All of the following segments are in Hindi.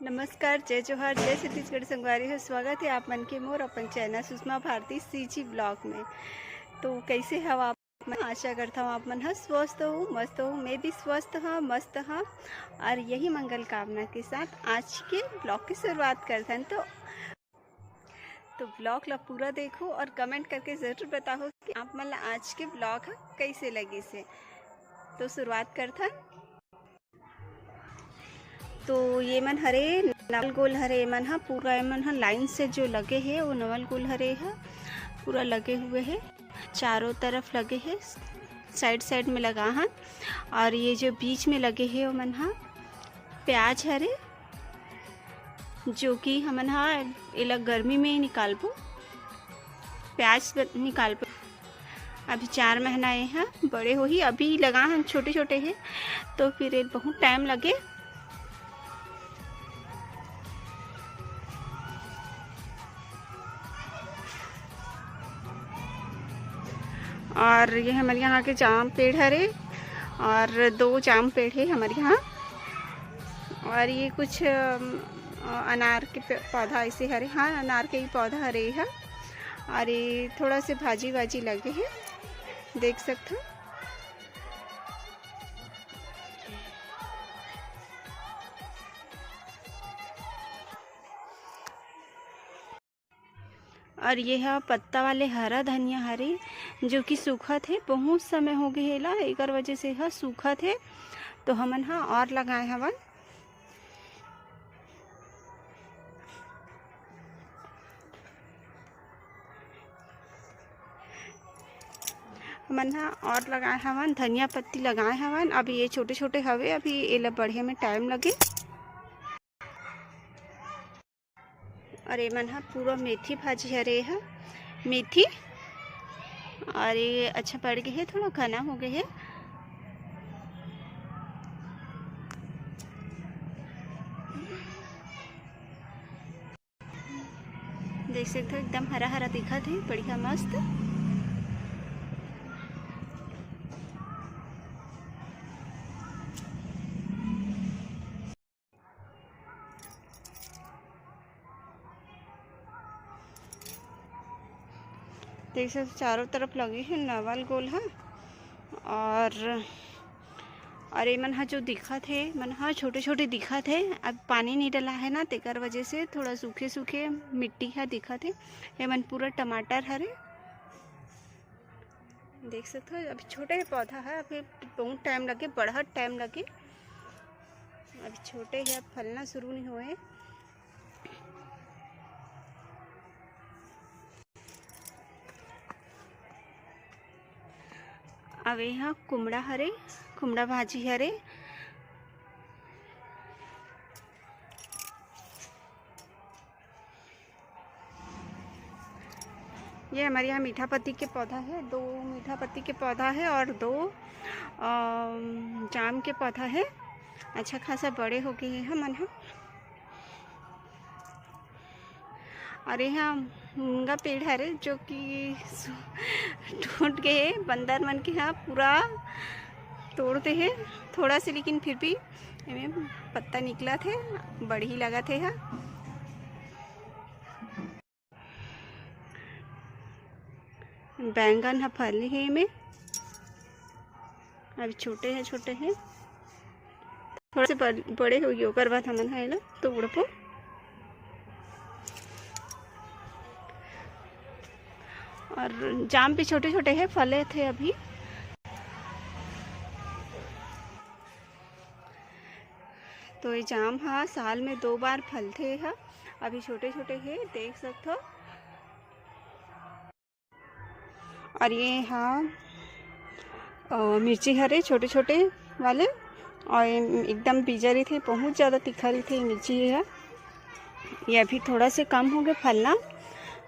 नमस्कार, जय जोहार, जय छत्तीसगढ़ संगवारी हो। स्वागत है आप मन के मोर अपन channel Sushma Bharti CG blog में। तो कैसे हव आप? मैं आशा करता हूँ आप मन ह स्वस्थ हो, मस्त हो। मैं भी स्वस्थ हाँ, मस्त हाँ, और यही मंगल कामना के साथ आज के ब्लॉग की शुरुआत करते हैं। तो ब्लॉग ला पूरा देखो और कमेंट करके ज़रूर बताओ कि आप मन ला आज के ब्लॉग कैसे लगे से। तो शुरुआत करते हैं। तो ये मन हरे नवल गोल हरे मन हा पूरा मन हा लाइन से जो लगे है वो नवल गोल हरे है पूरा लगे हुए है, चारों तरफ लगे है, साइड साइड में लगा है। और ये जो बीच में लगे है वो मन हा प्याज हरे, जो कि हमन हा एला गर्मी में निकालबो, प्याज निकालबो। अभी 4 महीना ये है बड़े हो ही, अभी लगा है छोटे छोटे है तो फिर बहुत टाइम लगे। और ये हमारे यहाँ के जाम पेड़ हरे और 2 जाम पेड़ है हमारे यहाँ। और ये कुछ अनार के पौधा ऐसे हरे, हाँ अनार के ही पौधा हरे है। और ये थोड़ा से भाजी वाजी लगे हैं, देख सकते हो। और ये है पत्ता वाले हरा धनिया हरे, जो कि सूखा थे, बहुत समय हो गए ला एक वजह से है सूखा थे। तो हमन हाँ और लगाए हवन। हमन हाँ और लगाए हवन, धनिया पत्ती लगाए हवन। अभी ये छोटे छोटे हवे, अभी ये बढ़े में टाइम लगे। और ये मन हा पूरा मेथी भाजी हरे है, मेथी। और ये अच्छा पड़ गए है, थोड़ा घना हो गए है। देख सकते हो एकदम हरा हरा दिखत है, बढ़िया मस्त। देख सकते चारों तरफ लगे हैं नवल गोल है। और ये मन हा जो दिखत है मन हा छोटे छोटे दिखत है। अब पानी नहीं डला है ना, तेकर वजह से थोड़ा सूखे सूखे मिट्टी है दिखत है। ये मन पूरा टमाटर हरे, देख सकते हो। अभी छोटे पौधा है, अभी बहुत टाइम लगे, बढ़त टाइम लगे। अभी छोटे है, फलना शुरू नहीं हुए। अब यहाँ कुमड़ा हरे, कुमड़ा भाजी हरे। ये हमारे यहाँ मीठा पत्ती के पौधा है, 2 मीठा पत्ती के पौधा है और 2 जाम के पौधा है। अच्छा खासा बड़े हो गए हैं मन हा। और यहाँ मुनगा पेड़ हरे, जो कि टूट गए, बंदर मन के यहाँ पूरा तोड़ते हैं थोड़ा से, लेकिन फिर भी इनमें पत्ता निकला थे, बड़े ही लगा थे। हाँ बैंगन है फली है में, अभी छोटे हैं थोड़े से बड़े हो गए ओकर बाद हमन है तो उड़पो। और जाम भी छोटे छोटे हैं, फले थे अभी। तो ये जाम हाँ साल में 2 बार फलते हैं, अभी छोटे छोटे हैं, देख सकते हो। और ये हाँ मिर्ची हरे छोटे छोटे वाले, और एकदम बिजरी थे, बहुत ज़्यादा तिखरी थे मिर्ची है। ये अभी थोड़ा से कम हो गए फलना,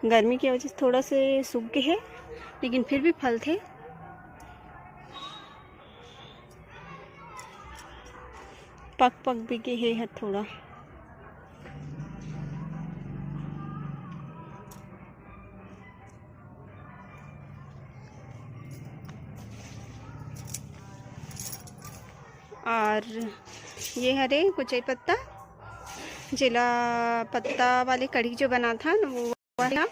गर्मी की वजह से थोड़ा से सूख गए हैं, लेकिन फिर भी फल थे। पक भी गए हैं थोड़ा। और ये हरे कुचई पत्ता, जिला पत्ता वाली कढ़ी जो बना था ना वो वाला,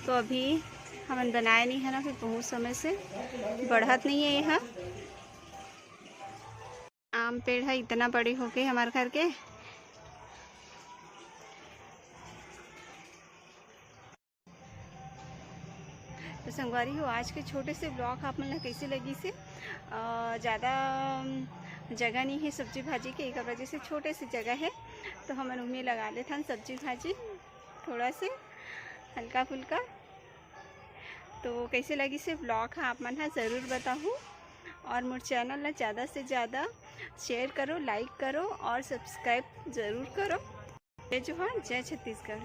तो अभी हमन बनाए नहीं है ना, फिर बहुत समय से बढ़त नहीं है। यहाँ आम पेड़ है, इतना बड़े हो गए हमारे घर के। तो संगवारी हो, आज के छोटे से ब्लॉग आप मन ला कैसे लगी से ज़्यादा जगह नहीं है सब्जी भाजी के, एक वजह से छोटे से जगह है तो हमन उनमें लगा लेते हैं सब्जी भाजी थोड़ा से हल्का फुल्का। तो कैसे लगी से ब्लॉग आप मन हाँ ज़रूर बताऊँ, और मोर चैनल ला ज़्यादा से ज़्यादा शेयर करो, लाइक करो और सब्सक्राइब ज़रूर करो। जय जोहार, जय छत्तीसगढ़।